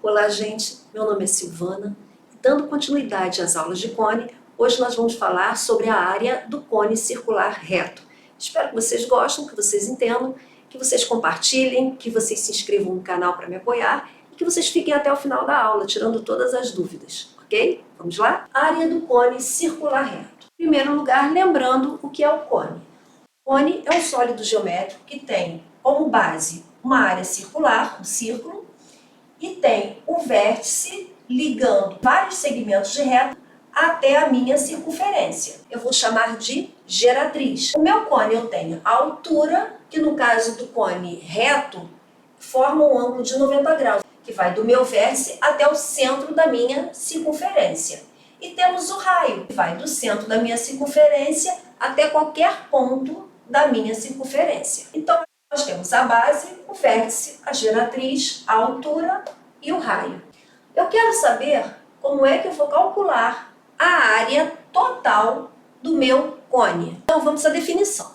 Olá, gente. Meu nome é Silvana. Dando continuidade às aulas de cone, hoje nós vamos falar sobre a área do cone circular reto. Espero que vocês gostem, que vocês entendam, que vocês compartilhem, que vocês se inscrevam no canal para me apoiar e que vocês fiquem até o final da aula, tirando todas as dúvidas, ok? Vamos lá? Área do cone circular reto. Em primeiro lugar, lembrando o que é o cone. O cone é um sólido geométrico que tem como base uma área circular, um círculo, e tem o vértice ligando vários segmentos de reto até a minha circunferência. Eu vou chamar de geratriz. O meu cone eu tenho a altura, que no caso do cone reto, forma um ângulo de 90 graus, que vai do meu vértice até o centro da minha circunferência. E temos o raio, que vai do centro da minha circunferência até qualquer ponto da minha circunferência. Então, nós temos a base, o vértice, a geratriz, a altura e o raio. Eu quero saber como é que eu vou calcular a área total do meu cone. Então vamos à definição.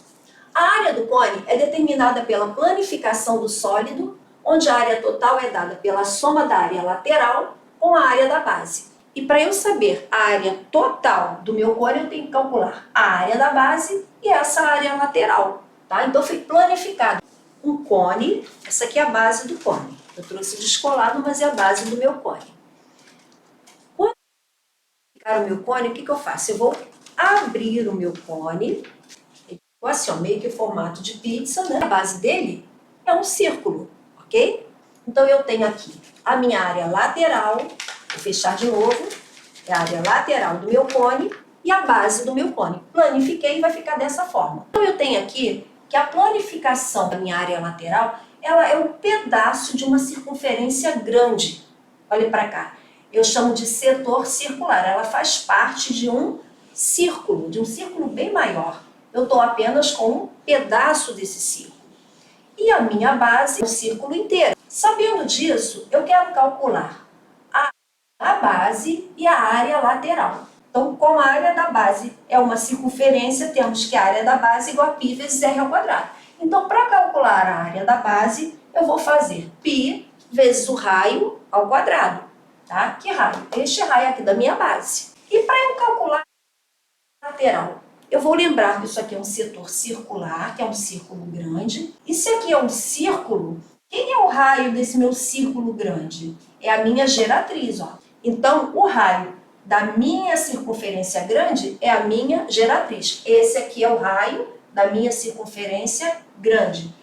A área do cone é determinada pela planificação do sólido, onde a área total é dada pela soma da área lateral com a área da base. E para eu saber a área total do meu cone, eu tenho que calcular a área da base e essa área lateral. Tá? Então foi planificado um cone, essa aqui é a base do cone. Eu trouxe descolado, mas é a base do meu cone. Quando eu planificar o meu cone, o que eu faço? Eu vou abrir o meu cone, assim, ó, meio que o formato de pizza, né? A base dele é um círculo, ok? Então eu tenho aqui a minha área lateral, vou fechar de novo, é a área lateral do meu cone e a base do meu cone. Planifiquei e vai ficar dessa forma. Então eu tenho aqui que a planificação da minha área lateral, ela é um pedaço de uma circunferência grande. Olha para cá. Eu chamo de setor circular. Ela faz parte de um círculo bem maior. Eu estou apenas com um pedaço desse círculo. E a minha base é o círculo inteiro. Sabendo disso, eu quero calcular a base e a área lateral. Então, como a área da base é uma circunferência, temos que a área da base é igual a π vezes r ao quadrado. Então, para calcular a área da base, eu vou fazer π vezes o raio ao quadrado. Tá? Que raio? Este raio aqui da minha base. E para eu calcular a lateral, eu vou lembrar que isso aqui é um setor circular, que é um círculo grande. E se aqui é um círculo, quem é o raio desse meu círculo grande? É a minha geratriz, ó. Então, o raio da minha circunferência grande é a minha geratriz. Esse aqui é o raio da minha circunferência grande.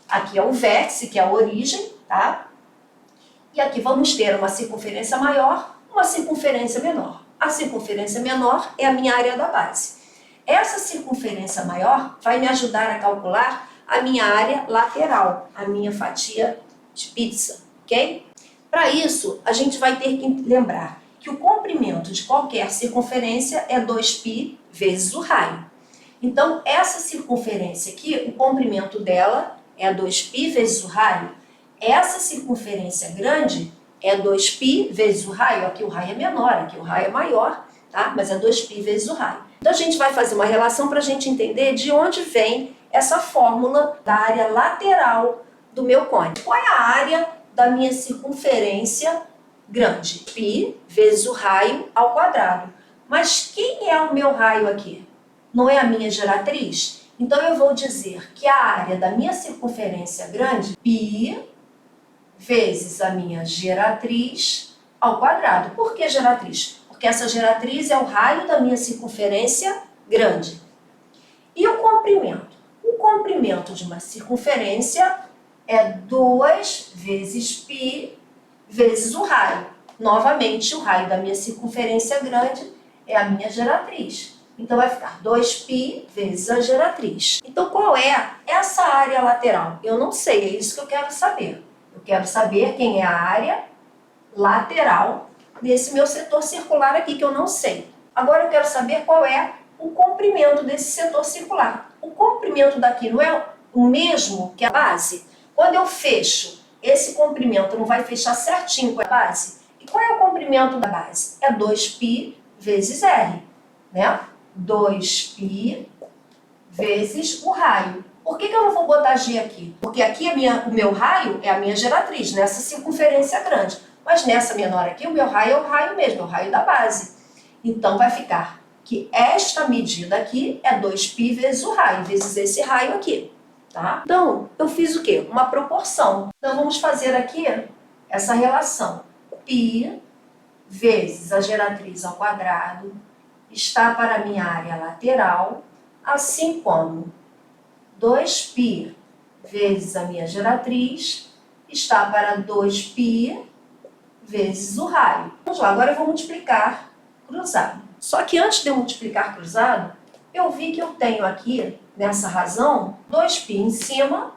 Aqui é o vértice, que é a origem, tá? E aqui vamos ter uma circunferência maior, uma circunferência menor. A circunferência menor é a minha área da base. Essa circunferência maior vai me ajudar a calcular a minha área lateral, a minha fatia de pizza, ok? Para isso, a gente vai ter que lembrar que o comprimento de qualquer circunferência é 2π vezes o raio. Então, essa circunferência aqui, o comprimento dela é 2π vezes o raio. Essa circunferência grande é 2π vezes o raio. Aqui o raio é menor, aqui o raio é maior, tá? Mas é 2π vezes o raio. Então, a gente vai fazer uma relação para a gente entender de onde vem essa fórmula da área lateral do meu cone. Qual é a área da minha circunferência grande? Π vezes o raio ao quadrado. Mas quem é o meu raio aqui? Não é a minha geratriz? Então eu vou dizer que a área da minha circunferência grande, π vezes a minha geratriz ao quadrado. Por que geratriz? Porque essa geratriz é o raio da minha circunferência grande. E o comprimento? O comprimento de uma circunferência é 2 vezes π vezes o raio. Novamente, o raio da minha circunferência grande é a minha geratriz. Então, vai ficar 2π vezes a geratriz. Então, qual é essa área lateral? Eu não sei, é isso que eu quero saber. Eu quero saber quem é a área lateral desse meu setor circular aqui, que eu não sei. Agora, eu quero saber qual é o comprimento desse setor circular. O comprimento daqui não é o mesmo que a base? Quando eu fecho, esse comprimento não vai fechar certinho com a base? E qual é o comprimento da base? É 2π vezes r, né? 2π vezes o raio. Por que eu não vou botar g aqui? Porque aqui o meu raio é a minha geratriz, nessa circunferência grande. Mas nessa menor aqui, o meu raio é o raio mesmo, é o raio da base. Então, vai ficar que esta medida aqui é 2π vezes o raio, vezes esse raio aqui, tá? Então, eu fiz o quê? Uma proporção. Então, vamos fazer aqui essa relação. π vezes a geratriz ao quadrado está para a minha área lateral, assim como 2π vezes a minha geratriz está para 2π vezes o raio. Vamos lá, agora eu vou multiplicar cruzado. Só que antes de eu multiplicar cruzado, eu vi que eu tenho aqui, nessa razão, 2π em cima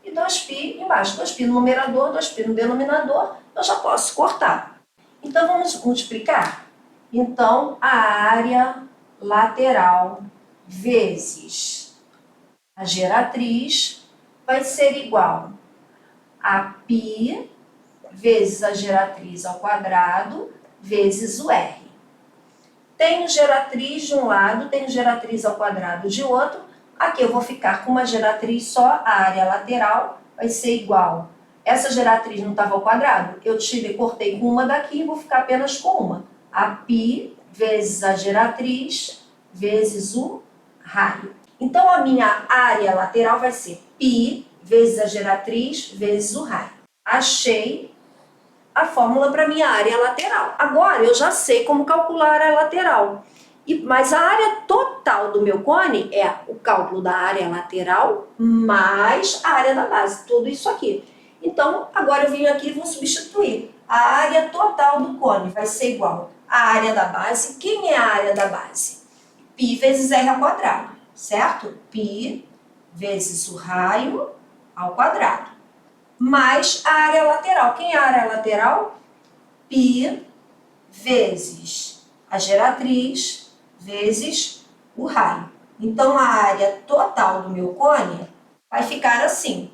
e 2π embaixo. 2π no numerador, 2π no denominador, eu já posso cortar. Então, vamos multiplicar? Então, a área lateral vezes a geratriz vai ser igual a π vezes a geratriz ao quadrado vezes o R. Tenho geratriz de um lado, tenho geratriz ao quadrado de outro. Aqui eu vou ficar com uma geratriz só, a área lateral vai ser igual. Essa geratriz não estava ao quadrado, eu tirei, cortei com uma daqui e vou ficar apenas com uma. A π vezes a geratriz vezes o raio. Então, a minha área lateral vai ser π vezes a geratriz vezes o raio. Achei a fórmula para minha área lateral. Agora, eu já sei como calcular a área lateral. Mas a área total do meu cone é o cálculo da área lateral mais a área da base, tudo isso aqui. Então, agora eu venho aqui e vou substituir. A área total do cone vai ser igual à área da base. Quem é a área da base? π vezes r ao quadrado, certo? π vezes o raio ao quadrado, mais a área lateral. Quem é a área lateral? π vezes a geratriz vezes o raio. Então, a área total do meu cone vai ficar assim.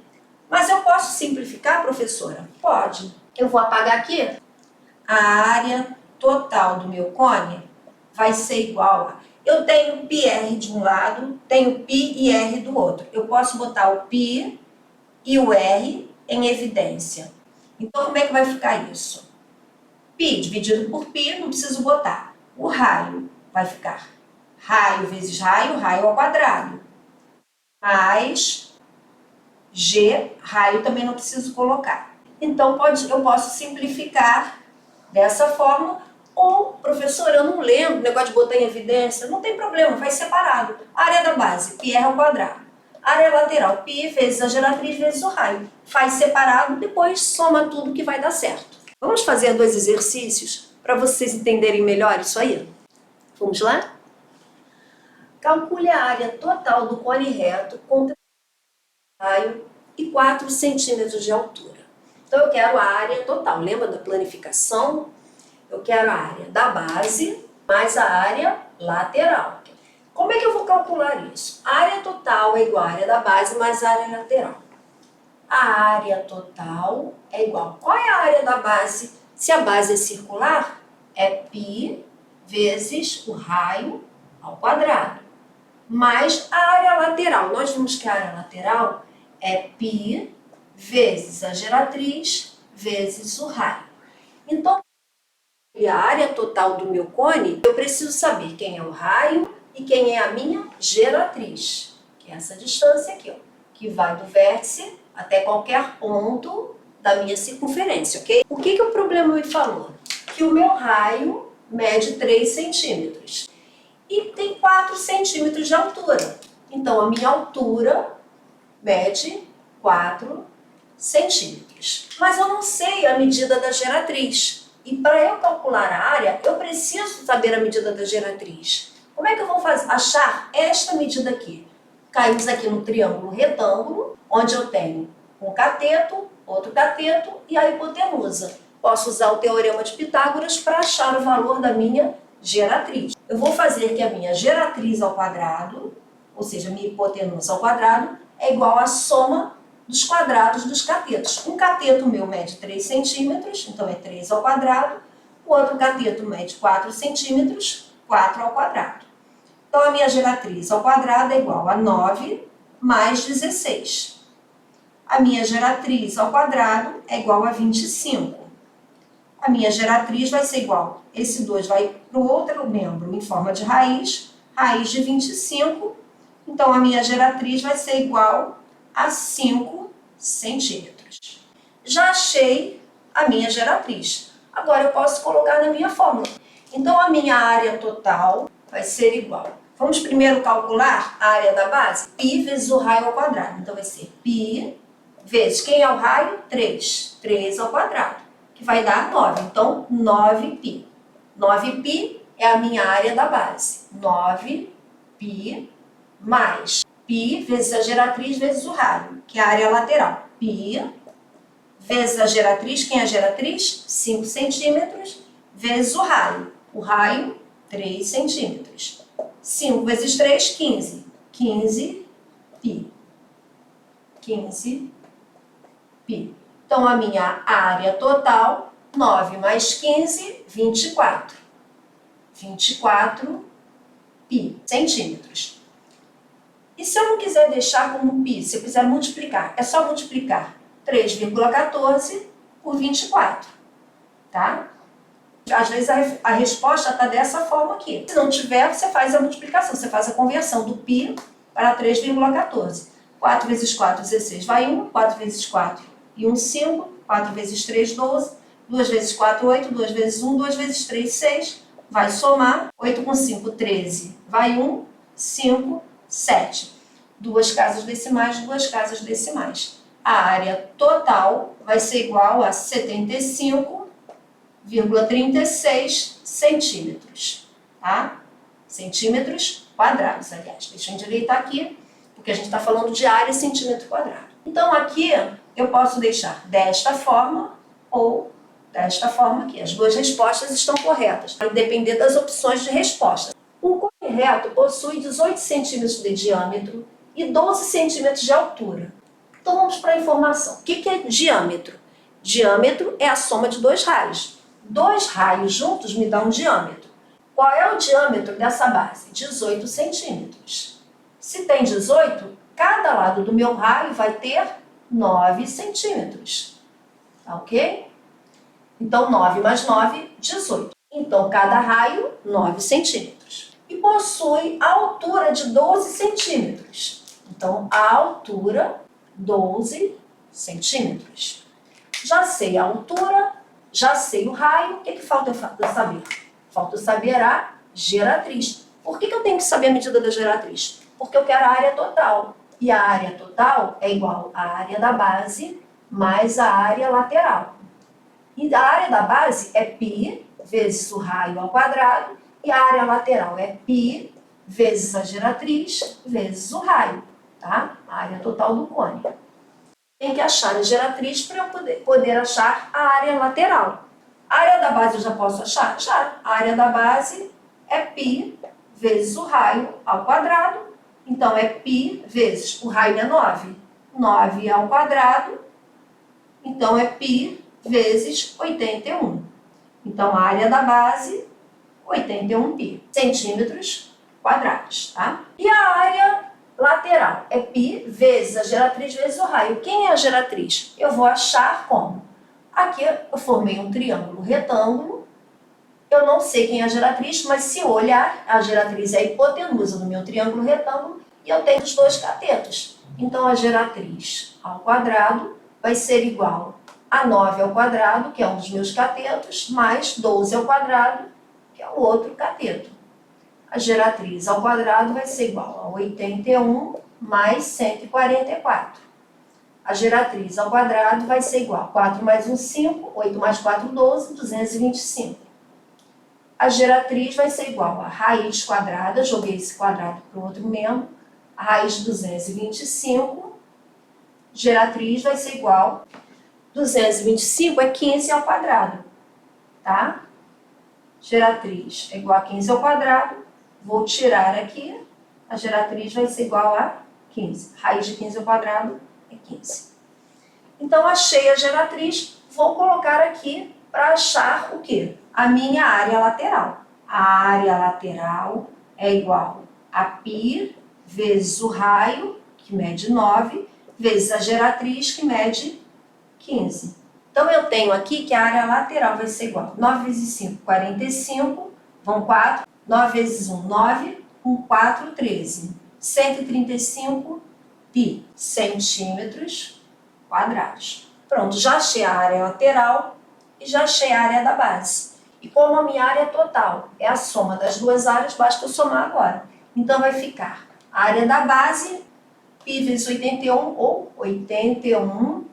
Mas eu posso simplificar, professora? Pode. Eu vou apagar aqui. A área total do meu cone vai ser igual a... Eu tenho πr de um lado, tenho π e r do outro. Eu posso botar o π e o r em evidência. Então, como é que vai ficar isso? π dividido por π, não preciso botar. O raio vai ficar raio vezes raio, raio ao quadrado. Mais g, raio também não preciso colocar. Então, eu posso simplificar dessa forma. Ou, professora, eu não lembro, o negócio de botar em evidência, não tem problema, vai separado. Área da base, πr ao quadrado. Área lateral, π vezes a geratriz vezes o raio. Faz separado, depois soma tudo que vai dar certo. Vamos fazer 2 exercícios para vocês entenderem melhor isso aí? Vamos lá? Calcule a área total do cone reto com raio e 4 centímetros de altura. Então, eu quero a área total. Lembra da planificação? Eu quero a área da base mais a área lateral. Como é que eu vou calcular isso? A área total é igual à área da base mais a área lateral. A área total é igual. Qual é a área da base? Se a base é circular, é π vezes o raio ao quadrado. Mais a área lateral. Nós vimos que a área lateral é π vezes a geratriz vezes o raio. Então, a área total do meu cone, eu preciso saber quem é o raio e quem é a minha geratriz, que é essa distância aqui, ó, que vai do vértice até qualquer ponto da minha circunferência, ok? O que o problema me falou? Que o meu raio mede 3 centímetros e tem 4 centímetros de altura. Então, a minha altura mede 4 centímetros. Mas eu não sei a medida da geratriz. E para eu calcular a área, eu preciso saber a medida da geratriz. Como é que eu vou achar esta medida aqui? Caímos aqui no triângulo retângulo, onde eu tenho um cateto, outro cateto e a hipotenusa. Posso usar o teorema de Pitágoras para achar o valor da minha geratriz. Eu vou fazer que a minha geratriz ao quadrado, ou seja, a minha hipotenusa ao quadrado, é igual à soma dos quadrados dos catetos. Um cateto meu mede 3 centímetros, então é 3 ao quadrado. O outro cateto mede 4 centímetros, 4 ao quadrado. Então, a minha geratriz ao quadrado é igual a 9 mais 16. A minha geratriz ao quadrado é igual a 25. a minha geratriz vai ser igual. Esse 2 vai para o outro membro em forma de raiz de 25. Então, a minha geratriz vai ser igual a 5 centímetros. Já achei a minha geratriz. Agora, eu posso colocar na minha fórmula. Então, a minha área total vai ser igual. Vamos primeiro calcular a área da base? Π vezes o raio ao quadrado. Então, vai ser π vezes, quem é o raio? 3. 3 ao quadrado, que vai dar 9. Então, 9π. 9π é a minha área da base. 9π mais π vezes a geratriz vezes o raio, que é a área lateral. Π vezes a geratriz, quem é a geratriz? 5 centímetros, vezes o raio. O raio, 3 centímetros. 5 vezes 3, 15. 15π. 15π. Então, a minha área total, 9 mais 15, 24. 24π centímetros. E se eu não quiser deixar como π, se eu quiser multiplicar, é só multiplicar 3,14 por 24, tá? Às vezes a resposta está dessa forma aqui. Se não tiver, você faz a multiplicação, você faz a conversão do π para 3,14. 4 vezes 4, 16, vai 1. 4 vezes 4 e 1, 5. 4 vezes 3, 12. 2 vezes 4, 8. 2 vezes 1, 2 vezes 3, 6. Vai somar. 8 com 5, 13. Vai 1, 5, 7. Duas casas decimais, duas casas decimais. A área total vai ser igual a 75,36 centímetros, tá? Centímetros quadrados, aliás. Deixa eu endireitar aqui, porque a gente está falando de área centímetro quadrado. Então, aqui eu posso deixar desta forma ou desta forma aqui. As duas respostas estão corretas, vai depender das opções de resposta. Um cone reto possui 18 centímetros de diâmetro e 12 centímetros de altura. Então, vamos para a informação. O que é diâmetro? Diâmetro é a soma de dois raios. Dois raios juntos me dão um diâmetro. Qual é o diâmetro dessa base? 18 centímetros. Se tem 18, cada lado do meu raio vai ter 9 centímetros. Tá ok? Então, 9 mais 9, 18. Então, cada raio, 9 centímetros. E possui a altura de 12 centímetros. Então, a altura, 12 centímetros. Já sei a altura, já sei o raio. O que falta eu saber? Falta eu saber a geratriz. Por que eu tenho que saber a medida da geratriz? Porque eu quero a área total. E a área total é igual à área da base mais a área lateral. E a área da base é π vezes o raio ao quadrado. E a área lateral é π vezes a geratriz vezes o raio. Tá? A área total do cone. Tem que achar a geratriz para eu poder achar a área lateral. A área da base eu já posso achar? Já. A área da base é π vezes o raio ao quadrado. Então, é π vezes, o raio é 9. 9 ao quadrado. Então, é π vezes 81. Então, a área da base, 81π. Centímetros quadrados, tá? E a área lateral é π vezes a geratriz vezes o raio. Quem é a geratriz? Eu vou achar como? Aqui eu formei um triângulo retângulo. Eu não sei quem é a geratriz, mas se eu olhar, a geratriz é a hipotenusa do meu triângulo retângulo e eu tenho os dois catetos. Então, a geratriz ao quadrado vai ser igual a 9 ao quadrado, que é um dos meus catetos, mais 12 ao quadrado, que é o outro cateto. A geratriz ao quadrado vai ser igual a 81 mais 144. A geratriz ao quadrado vai ser igual a 4 mais 1, 5, 8 mais 4, 12, 225. A geratriz vai ser igual a raiz quadrada, joguei esse quadrado para o outro membro, a raiz de 225, geratriz vai ser igual, 225 é 15 ao quadrado, tá? Geratriz é igual a 15 ao quadrado, vou tirar aqui, a geratriz vai ser igual a 15. Raiz de 15 ao quadrado é 15. Então, achei a geratriz, vou colocar aqui para achar o quê? A minha área lateral. A área lateral é igual a π vezes o raio, que mede 9, vezes a geratriz, que mede 15. Então, eu tenho aqui que a área lateral vai ser igual. 9 vezes 5, 45, vão 4. 9 vezes 1, 9. Com 4, 13. 135 pi centímetros quadrados. Pronto, já achei a área lateral e já achei a área da base. E como a minha área total é a soma das duas áreas, basta eu somar agora. Então, vai ficar a área da base, π vezes 81, ou 81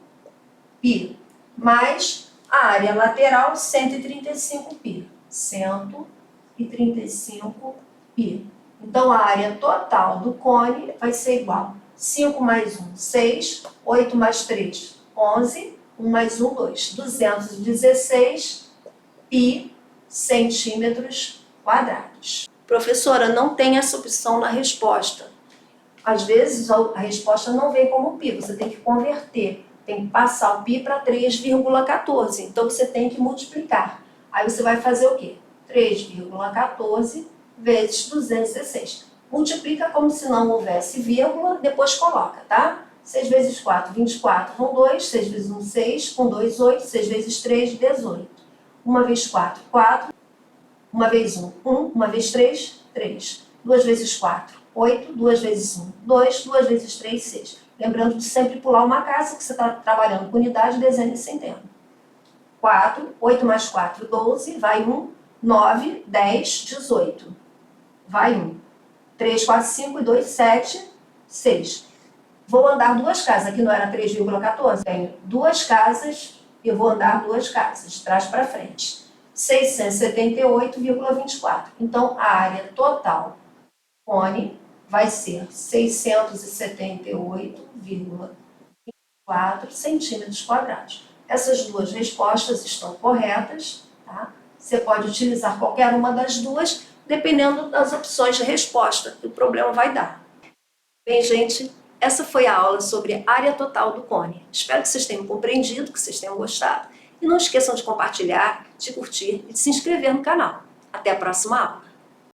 π, mais a área lateral, 135 π. 135 π. Então, a área total do cone vai ser igual. 5 mais 1, 6. 8 mais 3, 11. 1 mais 1, 2. 216 π centímetros quadrados. Professora, não tem essa opção na resposta. Às vezes, a resposta não vem como π. Você tem que converter. Tem que passar o π para 3,14. Então, você tem que multiplicar. Aí, você vai fazer o quê? 3,14 vezes 216. Multiplica como se não houvesse vírgula, depois coloca, tá? 6 vezes 4, 24, vão 2. 6 vezes 1, 6. Com 2, 8. 6 vezes 3, 18. 1 vezes 4, 4. 1 vezes 1, 1. 1 vezes 3, 3. 2 vezes 4, 8. 2 vezes 1, 2. 2 vezes 3, 6. Lembrando de sempre pular uma casa, que você está trabalhando com unidade, desenho e centena. 4, 8 mais 4, 12. Vai 1, 9, 10, 18. Vai 1. 3, 4, 5 e 2, 7, 6. Vou andar duas casas. Aqui não era 3,14? Tenho duas casas e eu vou andar duas casas, de trás para frente. 678,24. Então, a área total cone vai ser 678,24 centímetros quadrados. Essas duas respostas estão corretas, tá? Você pode utilizar qualquer uma das duas, dependendo das opções de resposta que o problema vai dar. Bem, gente, essa foi a aula sobre área total do cone. Espero que vocês tenham compreendido, que vocês tenham gostado. E não esqueçam de compartilhar, de curtir e de se inscrever no canal. Até a próxima aula!